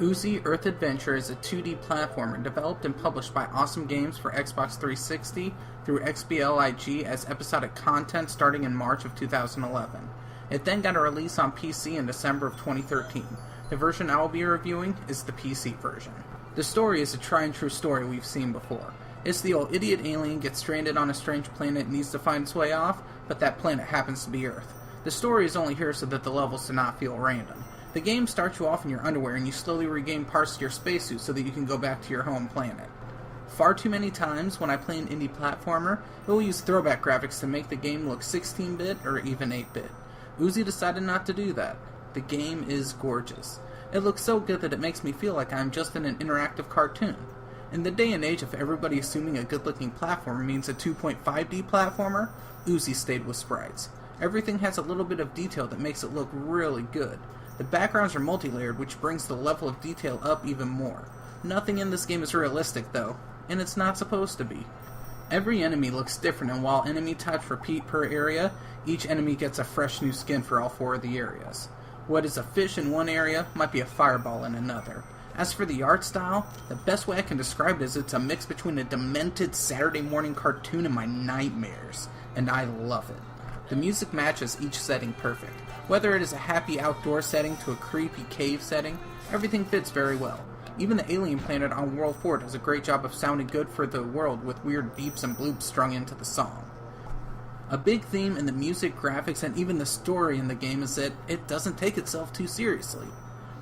Oozi Earth Adventure is a 2D platformer developed and published by Awesome Games for Xbox 360 through XBLIG as episodic content starting in March of 2011. It then got a release on PC in December of 2013. The version I will be reviewing is the PC version. The story is a tried and true story we've seen before. It's the old idiot alien gets stranded on a strange planet and needs to find its way off, but that planet happens to be Earth. The story is only here so that the levels do not feel random. The game starts you off in your underwear and you slowly regain parts of your spacesuit so that you can go back to your home planet. Far too many times when I play an indie platformer, it will use throwback graphics to make the game look 16-bit or even 8-bit. Oozi decided not to do that. The game is gorgeous. It looks so good that it makes me feel like I'm just in an interactive cartoon. In the day and age of everybody assuming a good-looking platformer means a 2.5D platformer, Oozi stayed with sprites. Everything has a little bit of detail that makes it look really good. The backgrounds are multi-layered, which brings the level of detail up even more. Nothing in this game is realistic, though, and it's not supposed to be. Every enemy looks different, and while enemy types repeat per area, each enemy gets a fresh new skin for all 4 of the areas. What is a fish in one area might be a fireball in another. As for the art style, the best way I can describe it is it's a mix between a demented Saturday morning cartoon and my nightmares, and I love it. The music matches each setting perfect. Whether it is a happy outdoor setting to a creepy cave setting, everything fits very well. Even the alien planet on World 4 does a great job of sounding good for the world with weird beeps and bloops strung into the song. A big theme in the music, graphics, and even the story in the game is that it doesn't take itself too seriously.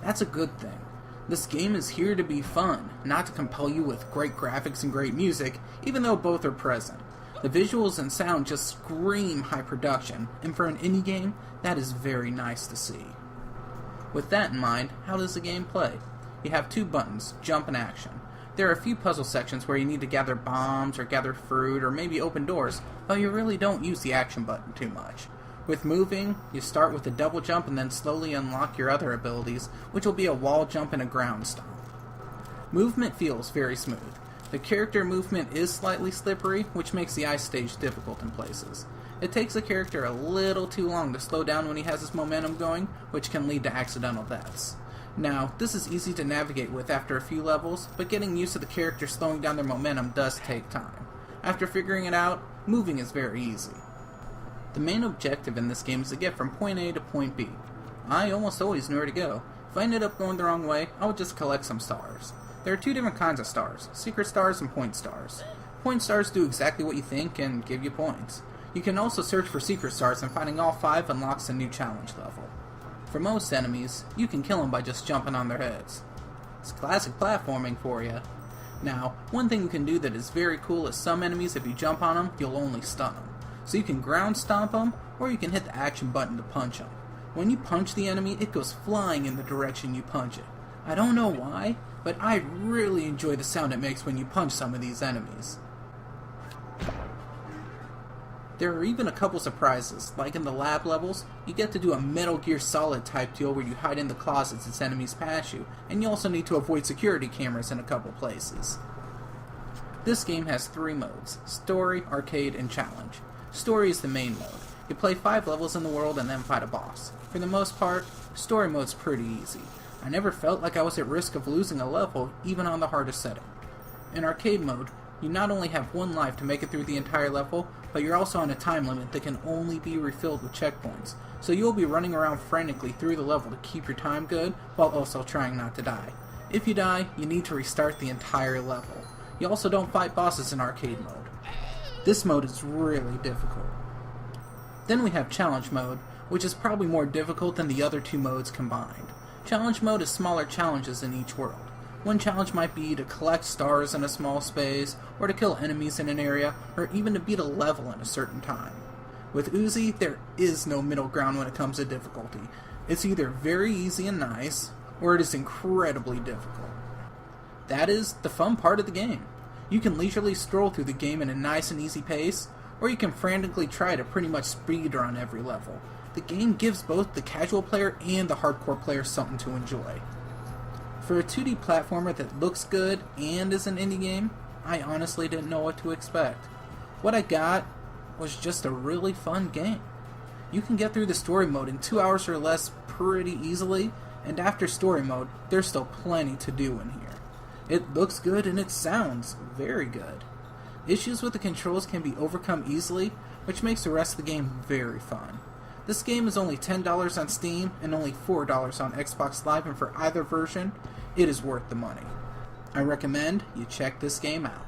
That's a good thing. This game is here to be fun, not to compel you with great graphics and great music, even though both are present. The visuals and sound just scream high production, and for an indie game, that is very nice to see. With that in mind, how does the game play? You have 2 buttons, jump and action. There are a few puzzle sections where you need to gather bombs or gather fruit or maybe open doors, but you really don't use the action button too much. With moving, you start with a double jump and then slowly unlock your other abilities, which will be a wall jump and a ground stomp. Movement feels very smooth. The character movement is slightly slippery, which makes the ice stage difficult in places. It takes the character a little too long to slow down when he has his momentum going, which can lead to accidental deaths. Now, this is easy to navigate with after a few levels, but getting used to the character slowing down their momentum does take time. After figuring it out, moving is very easy. The main objective in this game is to get from point A to point B. I almost always knew where to go. If I ended up going the wrong way, I would just collect some stars. There are 2 different kinds of stars, secret stars and point stars. Point stars do exactly what you think and give you points. You can also search for secret stars, and finding all 5 unlocks a new challenge level. For most enemies, you can kill them by just jumping on their heads. It's classic platforming for you. Now, one thing you can do that is very cool is some enemies, if you jump on them, you'll only stun them. So you can ground stomp them, or you can hit the action button to punch them. When you punch the enemy, it goes flying in the direction you punch it. I don't know why, but I really enjoy the sound it makes when you punch some of these enemies. There are even a couple surprises, like in the lab levels, you get to do a Metal Gear Solid type deal where you hide in the closets as enemies pass you, and you also need to avoid security cameras in a couple places. This game has 3 modes: Story, Arcade, and Challenge. Story is the main mode. You play 5 levels in the world and then fight a boss. For the most part, Story mode's pretty easy. I never felt like I was at risk of losing a level, even on the hardest setting. In Arcade mode, you not only have 1 life to make it through the entire level, but you're also on a time limit that can only be refilled with checkpoints, so you'll be running around frantically through the level to keep your time good, while also trying not to die. If you die, you need to restart the entire level. You also don't fight bosses in Arcade mode. This mode is really difficult. Then we have Challenge mode, which is probably more difficult than the other 2 modes combined. Challenge mode is smaller challenges in each world. One challenge might be to collect stars in a small space, or to kill enemies in an area, or even to beat a level in a certain time. With Oozi, there is no middle ground when it comes to difficulty. It's either very easy and nice, or it is incredibly difficult. That is the fun part of the game. You can leisurely stroll through the game in a nice and easy pace, or you can frantically try to pretty much speedrun every level. The game gives both the casual player and the hardcore player something to enjoy. For a 2D platformer that looks good and is an indie game, I honestly didn't know what to expect. What I got was just a really fun game. You can get through the story mode in 2 hours or less pretty easily, and after story mode, there's still plenty to do in here. It looks good and it sounds very good. Issues with the controls can be overcome easily, which makes the rest of the game very fun. This game is only $10 on Steam and only $4 on Xbox Live, and for either version, it is worth the money. I recommend you check this game out.